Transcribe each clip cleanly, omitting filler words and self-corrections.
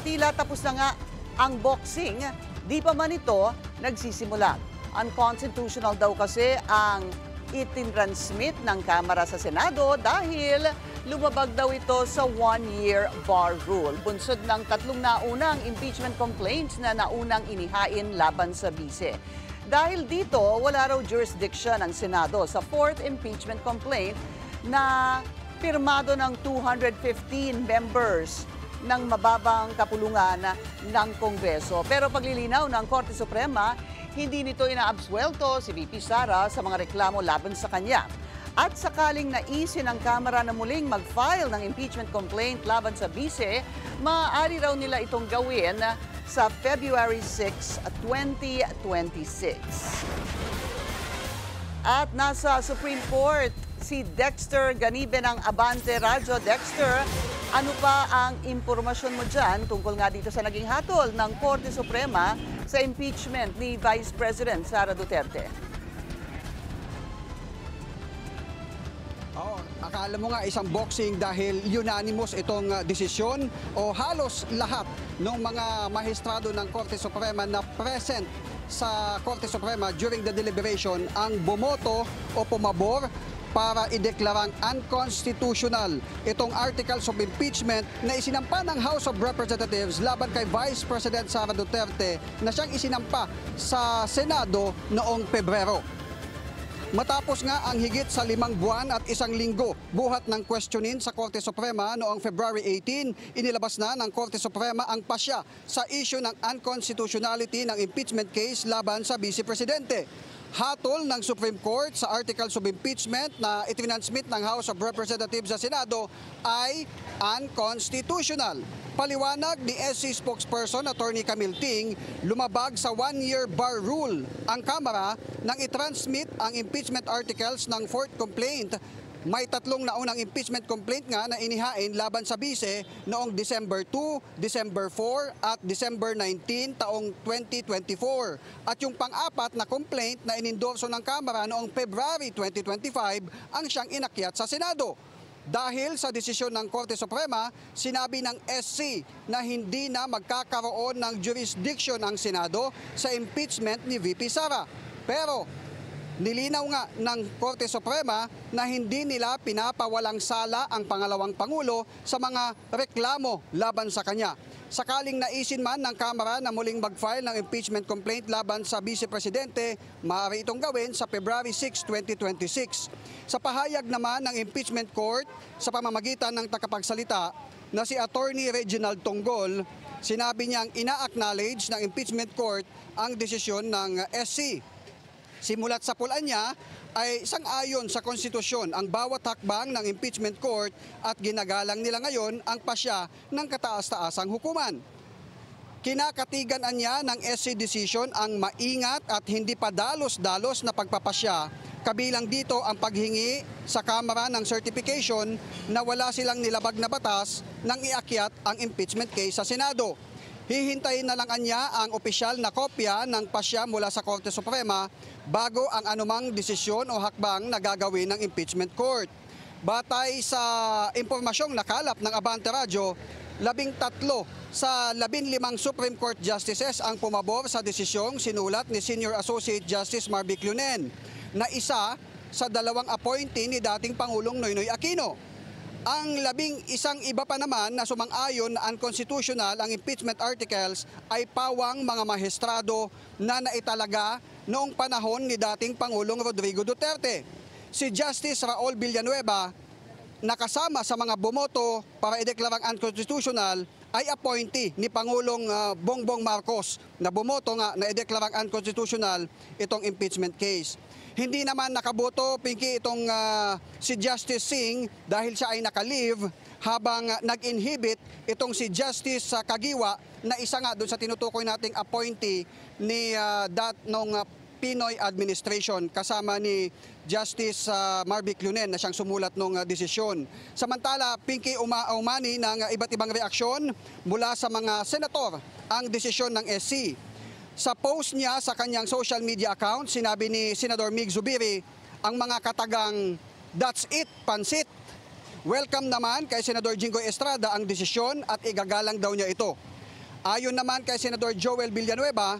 tila tapos na nga ang boxing, di pa man ito nagsisimula. Unconstitutional daw kasi ang itinransmit ng Kamara sa Senado dahil lumabag daw ito sa one-year bar rule. Bunsod ng tatlong naunang impeachment complaints na naunang inihain laban sa bise. Dahil dito, wala raw jurisdiction ang Senado sa fourth impeachment complaint na pirmado ng 215 members ng mababang kapulungan ng Kongreso. Pero paglilinaw ng Korte Suprema, hindi nito inaabsuelto si VP Sara sa mga reklamo laban sa kanya. At sakaling naisin ng Kamara na muling mag-file ng impeachment complaint laban sa bise, maaari raw nila itong gawin sa February 6, 2026. At nasa Supreme Court, si Dexter Ganibe ng Abante Radyo. Dexter, ano pa ang impormasyon mo dyan tungkol nga dito sa naging hatol ng Korte Suprema sa impeachment ni Vice President Sara Duterte? Akala mo nga isang boxing dahil unanimous itong desisyon o halos lahat ng mga maestrado ng Korte Suprema na present sa Korte Suprema during the deliberation ang bumoto o pumabor para ideklarang unconstitutional itong articles of impeachment na isinampa ng House of Representatives laban kay Vice President Sara Duterte na siyang isinampa sa Senado noong Pebrero. Matapos nga ang higit sa 5 buwan at 1 linggo buhat ng questionin sa Korte Suprema noong February 18, inilabas na ng Korte Suprema ang pasya sa issue ng unconstitutionality ng impeachment case laban sa Vice Presidente. Hatol ng Supreme Court sa articles of impeachment na itinransmit ng House of Representatives sa Senado ay unconstitutional. Paliwanag ni SC spokesperson Attorney Camille Ting, lumabag sa one-year bar rule ang Kamara nang itransmit ang impeachment articles ng fourth complaint. May 3 naunang impeachment complaint nga na inihain laban sa bise noong December 2, December 4 at December 19 taong 2024. At yung pang-apat na complaint na inendorso ng Kamara noong February 2025 ang siyang inakyat sa Senado. Dahil sa desisyon ng Korte Suprema, sinabi ng SC na hindi na magkakaroon ng jurisdiction ang Senado sa impeachment ni VP Sara. Pero nilinaw nga ng Korte Suprema na hindi nila pinapawalang sala ang pangalawang Pangulo sa mga reklamo laban sa kanya. Sakaling naisin man ng Kamara na muling mag-file ng impeachment complaint laban sa Vice Presidente, maaari itong gawin sa February 6, 2026. Sa pahayag naman ng impeachment court sa pamamagitan ng tagapagsalita na si Attorney Reginald Tonggol, sinabi niyang ina-acknowledge ng impeachment court ang desisyon ng SC. Simulat sa pulaan niya ay sang-ayon sa konstitusyon ang bawat hakbang ng impeachment court at ginagalang nila ngayon ang pasya ng kataas-taasang hukuman. Kinakatigan niya ng SC decision ang maingat at hindi padalos-dalos na pagpapasya. Kabilang dito ang paghingi sa Kamara ng certification na wala silang nilabag na batas nang iakyat ang impeachment case sa Senado. Hihintayin na lang niya ang opisyal na kopya ng pasya mula sa Korte Suprema bago ang anumang desisyon o hakbang na gagawin ng impeachment court. Batay sa impormasyong nakalap ng Abante Radyo, 13 sa 15 Supreme Court Justices ang pumabor sa desisyong sinulat ni Senior Associate Justice Marvic Lunen na isa sa 2 appointee ni dating Pangulong Noynoy Aquino. Ang 11 iba pa naman na sumang-ayon na unconstitutional ang impeachment articles ay pawang mga maestrado na naitalaga noong panahon ni dating Pangulong Rodrigo Duterte. Si Justice Raul Villanueva, nakasama sa mga bumoto para ideklarang unconstitutional, ay appointee ni Pangulong Bongbong Marcos na bumoto nga na ideklarang unconstitutional itong impeachment case. Hindi naman nakaboto, Pinky, itong si Justice Singh dahil siya ay naka-leave habang nag-inhibit itong si Justice Kagiwa na isa nga doon sa tinutukoy nating appointee ni nung Pinoy administration kasama ni Justice Marvic Lunen na siyang sumulat ng desisyon. Samantala, Pinky, umani ng iba't ibang reaksyon mula sa mga senator ang desisyon ng SC. Sa post niya sa kanyang social media account, sinabi ni Senador Mig Zubiri ang mga katagang, "That's it, pansit." Welcome naman kay Senador Jinggoy Estrada ang desisyon at igagalang daw niya ito. Ayon naman kay Senador Joel Villanueva,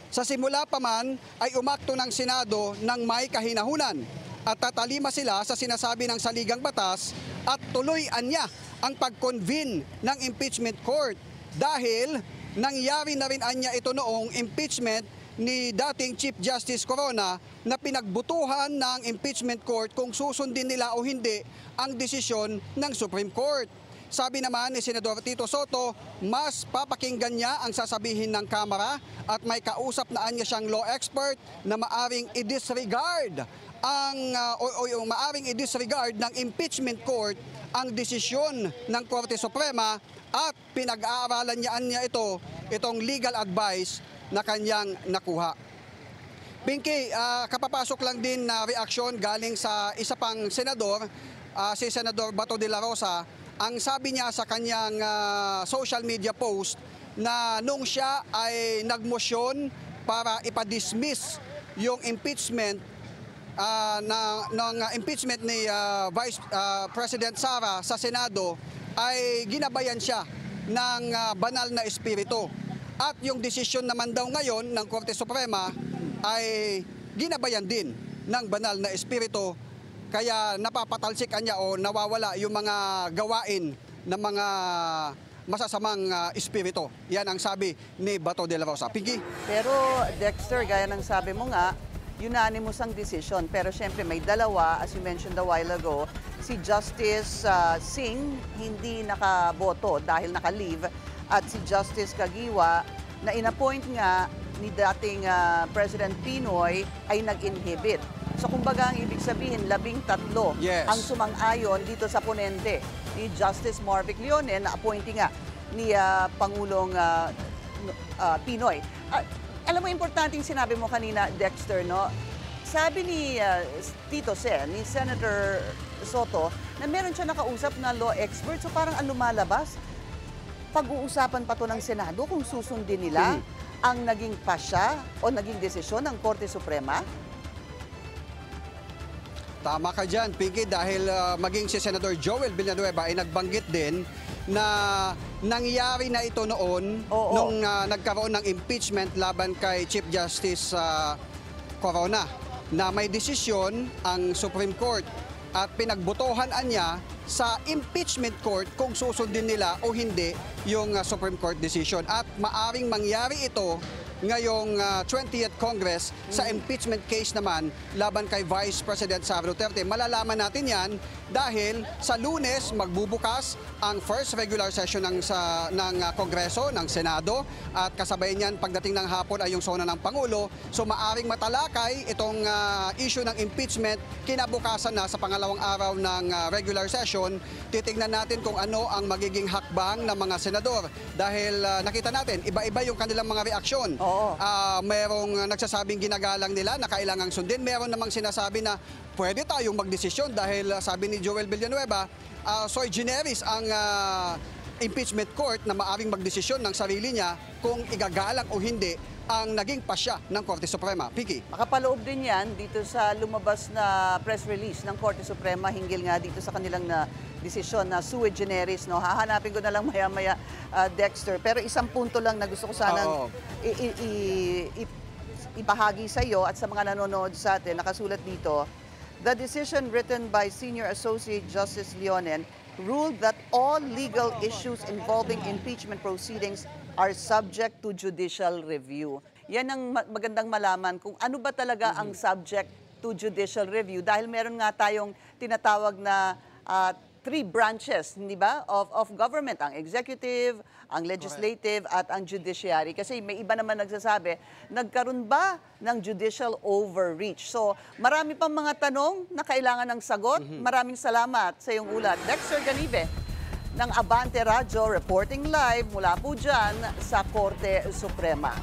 sa simula pa man ay umakto ng Senado ng may kahinahunan at tatalima sila sa sinasabi ng saligang batas at tuloy-an niya ang pag-convene ng impeachment court dahil nangyari na rin anya ito noong impeachment ni dating Chief Justice Corona na pinagbutuhan ng impeachment court kung susundin nila o hindi ang desisyon ng Supreme Court. Sabi naman ni Senador Tito Soto, mas papakinggan niya ang sasabihin ng Kamara at may kausap na anya siyang law expert na maaring i-disregard maaring i-disregard ng impeachment court ang desisyon ng Korte Suprema at pinag-aaralan niya itong legal advice na kanyang nakuha. Pinky, kapapasok lang din na reaksyon galing sa isa pang senador, si Senador Bato de la Rosa. Ang sabi niya sa kanyang social media post na nung siya ay nagmosyon para ipadismiss yung impeachment ng impeachment ni Vice President Sara sa Senado ay ginabayan siya ng banal na espiritu. At yung desisyon naman daw ngayon ng Korte Suprema ay ginabayan din ng banal na espiritu. Kaya napapatalsikan niya o nawawala yung mga gawain ng mga masasamang espiritu. Yan ang sabi ni Bato de la Rosa. Pinky? Pero Dexter, gaya ng sabi mo nga, unanimous ang decision. Pero syempre may dalawa, as you mentioned a while ago, si Justice Singh hindi nakaboto dahil naka-leave at si Justice Kagiwa na inappoint nga ni dating President Pinoy ay nag-inhibit. So kumbaga ang ibig sabihin, 13 Yes. ang sumang-ayon dito sa ponente ni Justice Marvic Leonen na appointee nga ni Pangulong Pinoy. Alam mo, importante yung sinabi mo kanina, Dexter, no? Sabi ni Tito Sen, ni Senator Soto, na meron siya nakausap na law expert. So parang ang lumalabas, pag-uusapan pa to ng Senado kung susundin nila ang naging pasya o naging desisyon ng Korte Suprema. Tama ka dyan, Pinky, dahil maging si Senador Joel Villanueva ay nagbanggit din na nangyari na ito noon nung nagkaroon ng impeachment laban kay Chief Justice Corona na may desisyon ang Supreme Court at pinagbotohan niya sa impeachment court kung susundin nila o hindi yung Supreme Court decision. At maaring mangyari ito ngayong 20th Congress sa impeachment case naman laban kay Vice President Sara Duterte. Malalaman natin yan dahil sa Lunes magbubukas ang first regular session ng Kongreso, ng Senado, at kasabay niyan pagdating ng hapon ay yung sona ng Pangulo. So maaring matalakay itong issue ng impeachment kinabukasan na sa pangalawang araw ng regular session. Titingnan natin kung ano ang magiging hakbang ng mga senador dahil nakita natin iba-iba yung kanilang mga reaksyon. Merong nagsasabing ginagalang nila na kailangang sundin. Meron namang sinasabi na pwede tayong magdesisyon dahil sabi ni Joel Villanueva, sui generis ang impeachment court na maaring magdesisyon ng sarili niya kung igagalang o hindi ang naging pasya ng Korte Suprema. Pinky? Makapaloob din yan dito sa lumabas na press release ng Korte Suprema hinggil nga dito sa kanilang desisyon na sui generis. No? Hahanapin ko na lang maya-maya, Dexter. Pero isang punto lang na gusto ko sanang ibahagi sa iyo at sa mga nanonood sa atin. Nakasulat dito, the decision written by Senior Associate Justice Leonen ruled that all legal issues involving impeachment proceedings are subject to judicial review. Yan ang magandang malaman kung ano ba talaga ang subject to judicial review dahil meron nga tayong tinatawag na 3 branches, hindi ba, of government, ang executive, ang legislative, at ang judiciary. Kasi may iba naman nagsasabi, nagkaroon ba ng judicial overreach? So, marami pang mga tanong na kailangan ng sagot. Maraming salamat sa iyong ulat. Dexter Ganive ng Abante Radyo, reporting live mula po dyan sa Korte Suprema.